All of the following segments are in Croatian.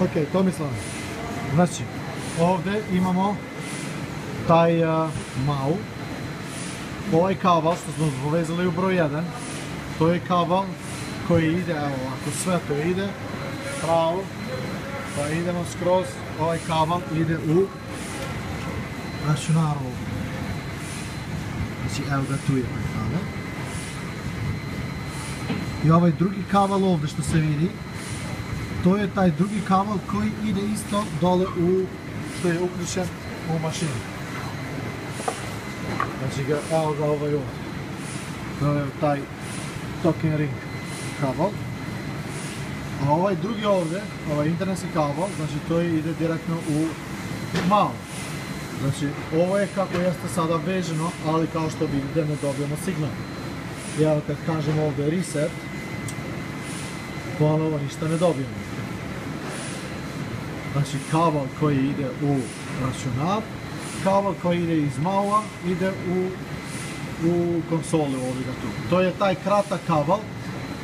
Ok, Tomislav, znači ovdje imamo taj mau, ovaj kabel što smo povezali u broj 1, to je kabel koji ide, evo ovako sve to ide pravo, pa idemo skroz, ovaj kabel ide u računar ovdje. Znači evo ga tu je ovaj kabel. I ovaj drugi kabel ovdje što se vidi, to je taj drugi kabel koji ide isto dole u, što je uključen u mašinu. Znači evo ga ovaj ovdje. To je taj talking ring kabel. A ovaj drugi ovdje, ovaj internetski kabel, znači to ide direktno u mau. Znači ovo je kako jeste sada veženo, ali kao što vidite ne dobijemo signal. I evo kad kažem ovdje reset, ponovo ništa ne dobijemo. Znači kabel koji ide u računar, kabel koji ide iz maua ide u konsolu ovoga tu. To je taj kratak kabel,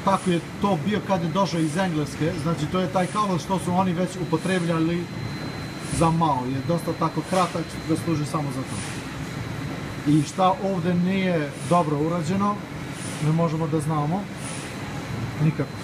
kako je to bio kad je došao iz Engleske, znači to je taj kabel što su oni već upotrebljali za mau, je dosta tako kratak da služi samo za to. I šta ovdje nije dobro urađeno, ne možemo da znamo, nikako.